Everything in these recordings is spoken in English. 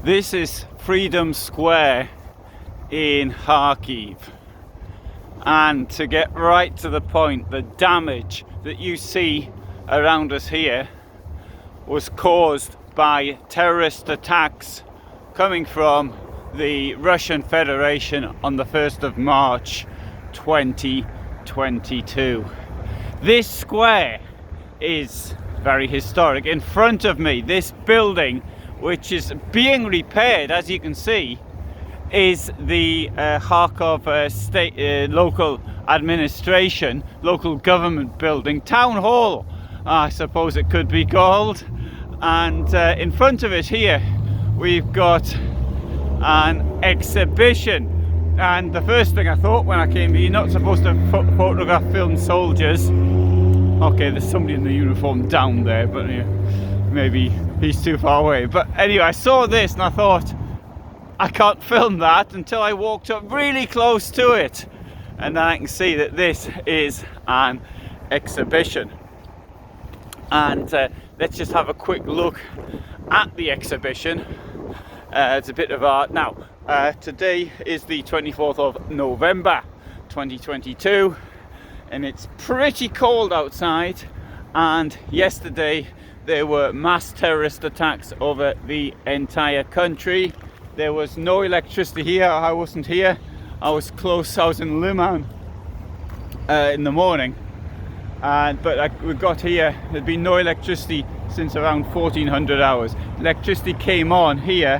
This is Freedom Square in Kharkiv, and to get right to the point, the damage that you see around us here was caused by terrorist attacks coming from the Russian Federation on the 1st of March 2022. This square is very historic. In front of me, this building, which is being repaired, as you can see, is the Kharkiv state local administration, local government building, town hall, I suppose it could be called. And in front of it here, we've got an exhibition. And the first thing I thought when I came here, you're not supposed to photograph film soldiers. Okay, there's somebody in the uniform down there, but maybe he's too far away. But anyway, I saw this and I thought, I can't film that until I walked up really close to it. And then I can see that this is an exhibition. And let's just have a quick look at the exhibition. It's a bit of art. Now, today is the 24th of November 2022. And it's pretty cold outside, and yesterday there were mass terrorist attacks over the entire country. There was no electricity here. I wasn't here, I was close, I was in Liman in the morning, but we got here, there'd been no electricity since around 1400 hours. Electricity came on here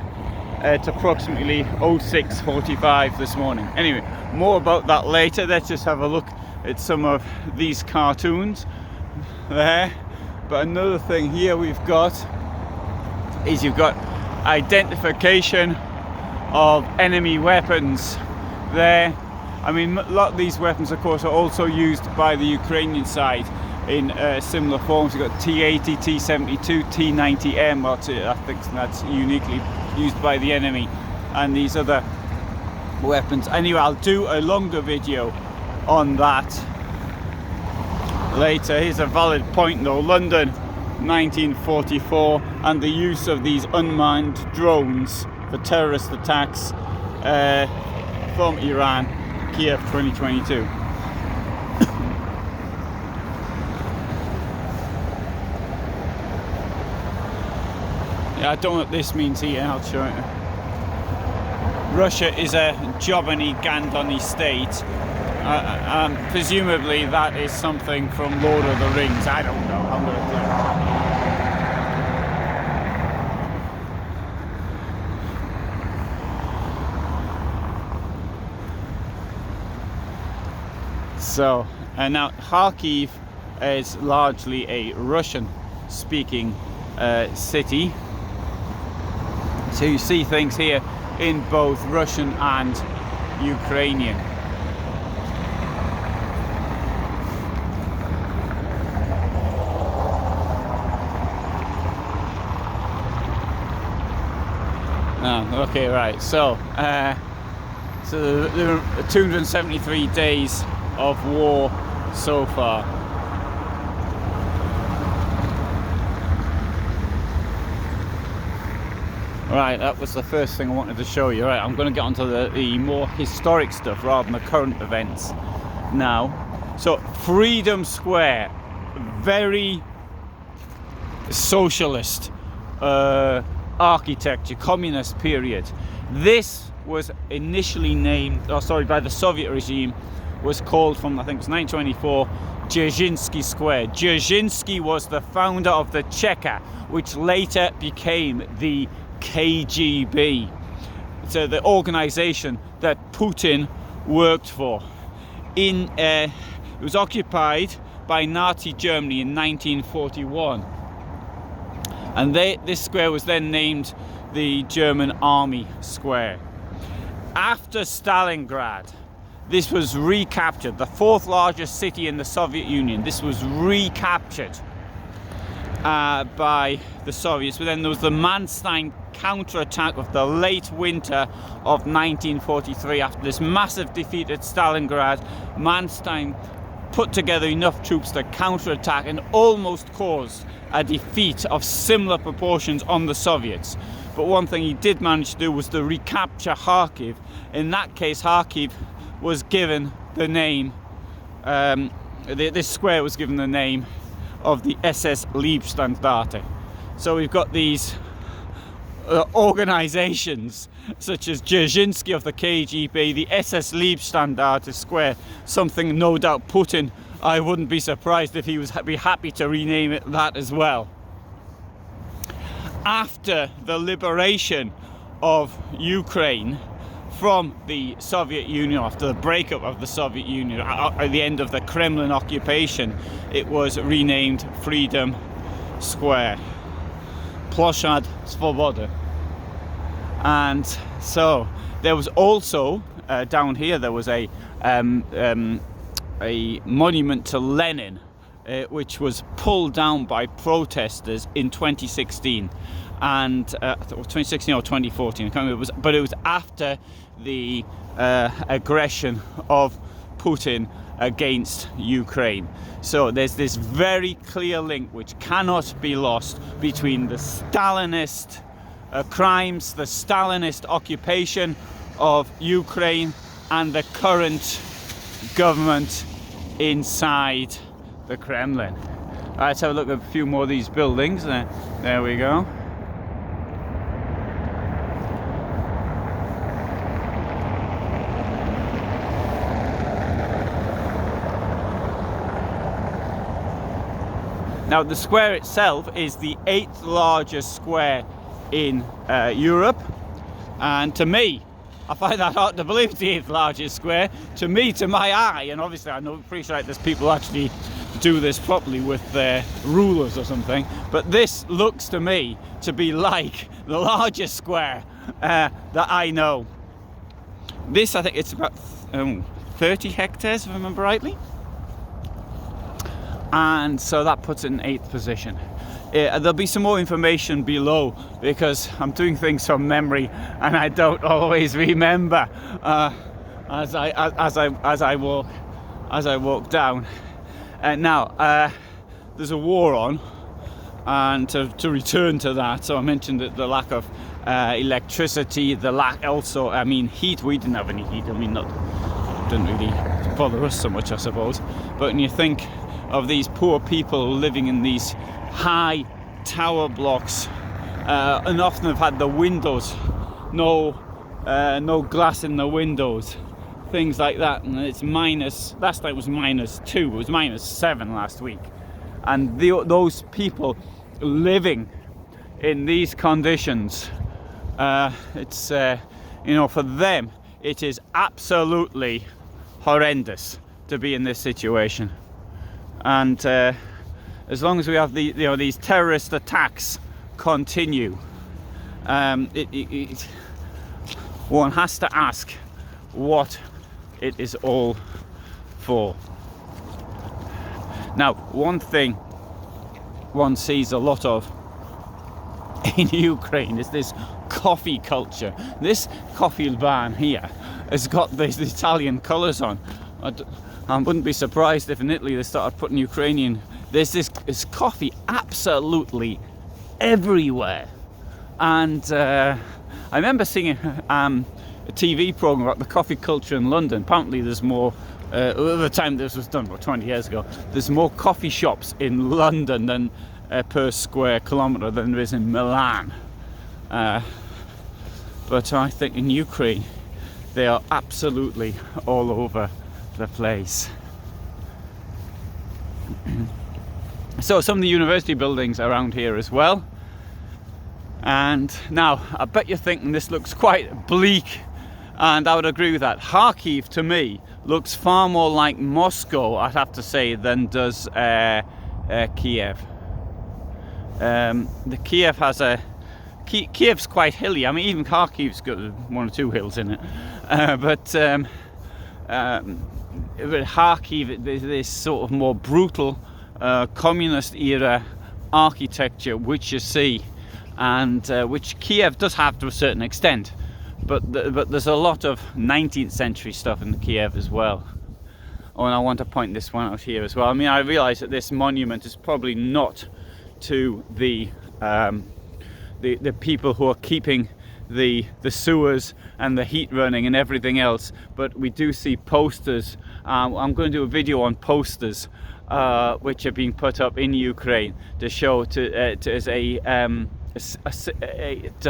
at approximately 06:45 this morning. Anyway, more about that later. Let's just have a look at some of these cartoons there. But another thing here we've got is you've got identification of enemy weapons there. I mean, a lot of these weapons, of course, are also used by the Ukrainian side in similar forms. You've got T-80, T-72, T-90M, I think that's uniquely used by the enemy, and these other weapons. Anyway, I'll do a longer video on that later. Here's a valid point though. London 1944, and the use of these unmanned drones for terrorist attacks from Iran. Kiev 2022. Yeah, I don't know what this means here. I'll show you. Russia is a Jobani Gandoni state. Presumably that is something from Lord of the Rings. I don't know. I'm going to So, and now Kharkiv is largely a Russian-speaking city. So you see things here in both Russian and Ukrainian. Okay, right. So, so there are 273 days of war so far. Right, that was the first thing I wanted to show you. Right, I'm going to get onto the more historic stuff rather than the current events now. So, Freedom Square, very socialist architecture, communist period. This was initially named, by the Soviet regime, was called from, I think it was 1924, Dzerzhinsky Square. Dzerzhinsky was the founder of the Cheka, which later became the KGB. So the organization that Putin worked for. It was occupied by Nazi Germany in 1941. And this square was then named the German Army Square. After Stalingrad, this was recaptured, the fourth largest city in the Soviet Union. This was recaptured by the Soviets. But then there was the Manstein counterattack of the late winter of 1943. After this massive defeat at Stalingrad, Manstein put together enough troops to counterattack and almost caused a defeat of similar proportions on the Soviets. but one thing he did manage to do was to recapture Kharkiv. In that case, Kharkiv was given the name, this square was given the name of the SS Leibstandarte. So we've got these organizations such as Dzerzhinsky of the KGB, the SS Leibstandarte square, something no doubt Putin, I wouldn't be surprised if he was be happy to rename it that as well. After the liberation of Ukraine from the Soviet Union, after the breakup of the Soviet Union, at the end of the Kremlin occupation, it was renamed Freedom Square, Ploshad Svoboda. And so there was also down here there was a monument to Lenin, which was pulled down by protesters in 2016, and 2016 or 2014, I can't remember, but it was after the aggression of Putin against Ukraine. So there's this very clear link which cannot be lost between the Stalinist crimes, the Stalinist occupation of Ukraine, and the current government inside the Kremlin. Let's have a look at a few more of these buildings. There we go. Now the square itself is the 8th largest square in Europe, and to me, I find that hard to believe it's the 8th largest square. To me, to my eye, and obviously I know pretty sure like there's people who actually do this properly with their rulers or something, but this looks to me to be like the largest square that I know. This, I think it's about 30 hectares if I remember rightly, and so that puts it in 8th position. There'll be some more information below because I'm doing things from memory and I don't always remember as I walk down. Now there's a war on, and to return to that, so I mentioned that the lack of electricity, the lack also, I mean, heat. We didn't have any heat. I mean, didn't really bother us so much, I suppose. But when you think of these poor people living in these high tower blocks, and often have had the windows, no glass in the windows, things like that, and it's minus, last night was -2, it was -7 last week, and those people living in these conditions, it's you know, for them it is absolutely horrendous to be in this situation. And as long as we have these terrorist attacks continue, one has to ask what it is all for. Now, one thing one sees a lot of in Ukraine is this coffee culture. This coffee van here has got these Italian colours on. I wouldn't be surprised if in Italy they started putting Ukrainian. There's this coffee absolutely everywhere, and I remember seeing a TV program about the coffee culture in London. Apparently there's more, at the time this was done about 20 years ago, there's more coffee shops in London than per square kilometre than there is in Milan. But I think in Ukraine they are absolutely all over the place. So some of the university buildings around here as well. And now I bet you're thinking this looks quite bleak, and I would agree with that. Kharkiv to me looks far more like Moscow, I'd have to say, than does Kiev. The Kiev has Kiev's quite hilly. I mean, even Kharkiv's got 1 or 2 hills in it, but Kharkiv, there's this sort of more brutal communist era architecture which you see, and which Kiev does have to a certain extent, but there's a lot of 19th century stuff in Kiev as well. Oh, and I want to point this one out here as well. I mean, I realise that this monument is probably not to the the people who are keeping the sewers and the heat running and everything else. But we do see posters. I'm going to do a video on posters which are being put up in Ukraine to show to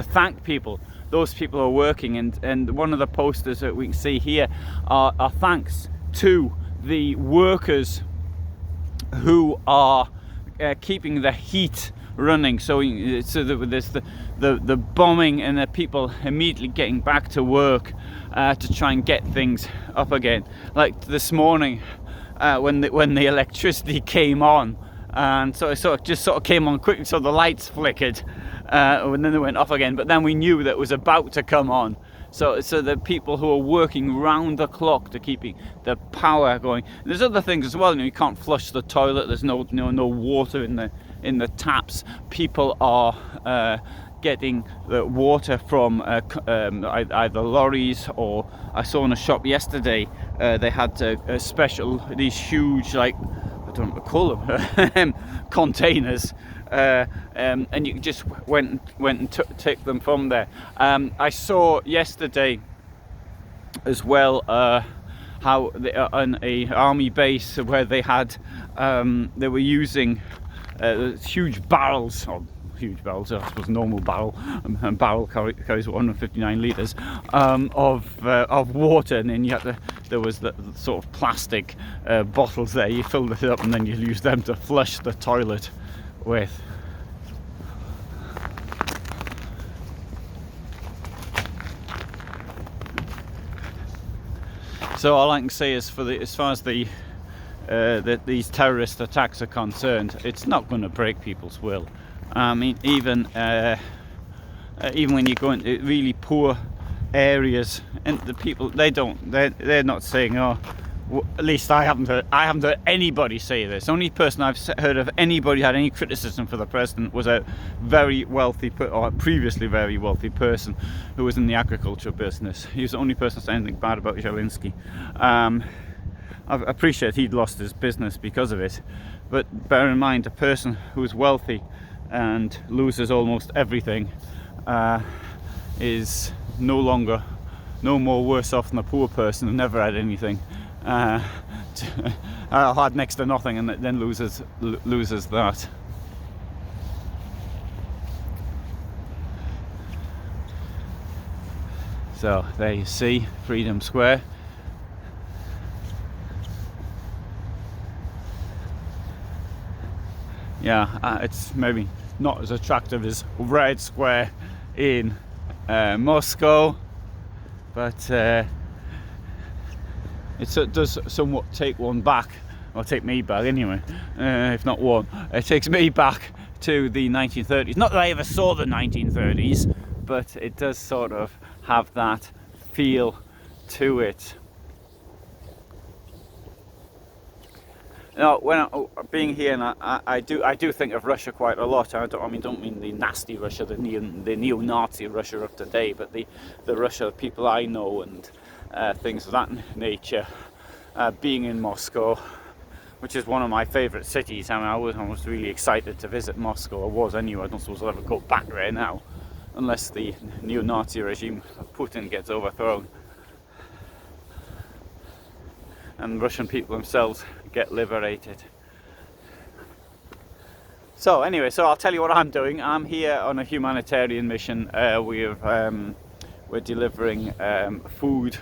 thank people, those people who are working, and one of the posters that we can see here are thanks to the workers who are keeping the heat running. So there's the bombing and the people immediately getting back to work to try and get things up again. Like this morning when the electricity came on, and so it just sort of came on quickly, so the lights flickered and then they went off again, but then we knew that it was about to come on. So the people who are working round the clock to keeping the power going. There's other things as well. You can't flush the toilet. There's no water in the taps. People are getting the water from either lorries, or I saw in a shop yesterday they had these huge, like, I don't know what to call them, containers. And you just went and take them from there. I saw yesterday as well how on a army base where they had they were using huge barrels, I suppose normal barrel, and barrel carries 159 litres of water, and then there was the sort of plastic bottles there. You filled it up and then you use them to flush the toilet with. So all I can say is, as far as these terrorist attacks are concerned, it's not going to break people's will. I mean, even when you go into really poor areas, and the people, they're not saying, oh, at least I haven't heard anybody say this. The only person I've heard of anybody had any criticism for the president was a very wealthy, or previously very wealthy person who was in the agriculture business. He was the only person to say anything bad about Zelensky. I appreciate he'd lost his business because of it, but bear in mind, a person who is wealthy and loses almost everything is no more worse off than a poor person who never had anything. Had next to nothing and then loses that. So there you see Freedom Square. Yeah, it's maybe not as attractive as Red Square in Moscow, but it does somewhat take one back, or take me back anyway, if not one. It takes me back to the 1930s. Not that I ever saw the 1930s, but it does sort of have that feel to it. Now, when being here, and I do think of Russia quite a lot. I don't mean the nasty Russia, the neo-Nazi Russia of today, but the Russia people I know and things of that nature. Being in Moscow, which is one of my favourite cities. I mean, I was really excited to visit Moscow. I was anyway. I don't suppose I'll ever go back there now, unless the neo-Nazi regime of Putin gets overthrown and Russian people themselves get liberated. So anyway, I'll tell you what I'm doing. I'm here on a humanitarian mission. We're delivering food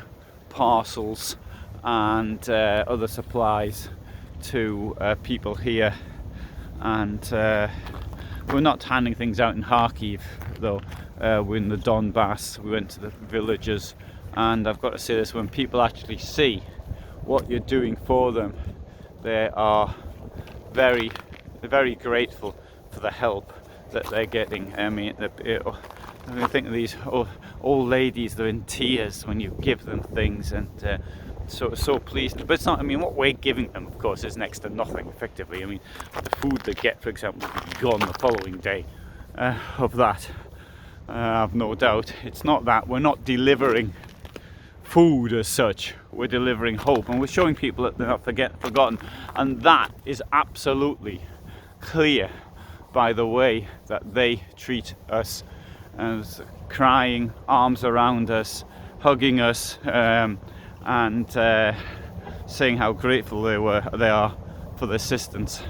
parcels and other supplies to people here, and we're not handing things out in Kharkiv though. We're in the Donbass. We went to the villages, and I've got to say this, when people actually see what you're doing for them, they are very, very grateful for the help that they're getting. I mean, I think of these old ladies, they're in tears when you give them things, and so pleased. But it's not, I mean, what we're giving them, of course, is next to nothing, effectively. I mean, the food they get, for example, will be gone the following day of that. I've no doubt. It's not that. We're not delivering food as such. We're delivering hope, and we're showing people that they're not forgotten. And that is absolutely clear by the way that they treat us, as crying, arms around us, hugging us, and saying how grateful they are for the assistance.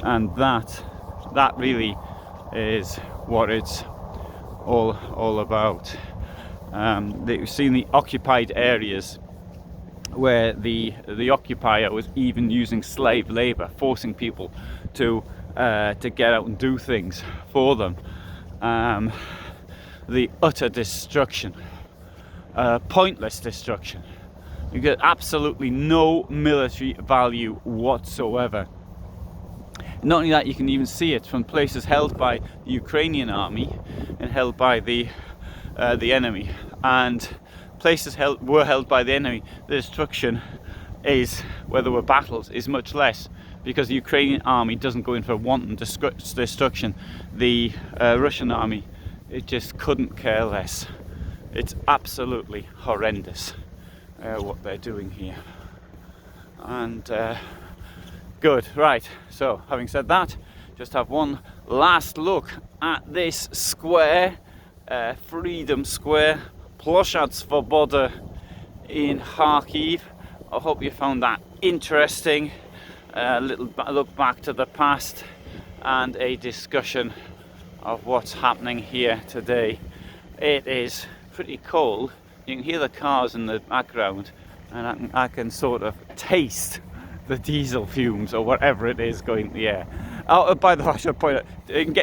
And that really is what it's all about. You've seen the occupied areas where the occupier was even using slave labor, forcing people to get out and do things for them. The utter destruction, pointless destruction. You get absolutely no military value whatsoever. Not only that, you can even see it from places held by the Ukrainian army and held by the enemy, and places were held by the enemy. The destruction is, where there were battles, is much less, because the Ukrainian army doesn't go in for wanton destruction. The Russian army, it just couldn't care less. It's absolutely horrendous what they're doing here. And good, right, so having said that, just have one last look at this square, Freedom Square, Ploshad Svoboda in Kharkiv. I hope you found that interesting. A little look back to the past and a discussion of what's happening here today. It is pretty cold. You can hear the cars in the background, and I can sort of taste the diesel fumes or whatever it is going in the air. Oh, by the way, I should point out,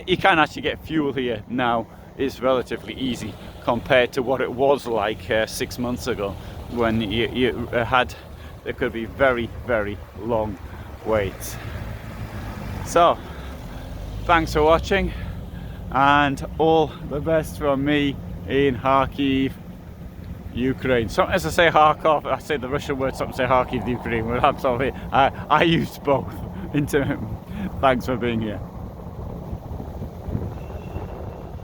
you can actually get fuel here now. It's relatively easy compared to what it was like 6 months ago, when there could be very, very long waits. So, thanks for watching, and all the best from me in Kharkiv, Ukraine. Sometimes I say Kharkov, I say the Russian word, sometimes I say Kharkiv, the Ukraine word. I'm sorry, I use both. Thanks for being here.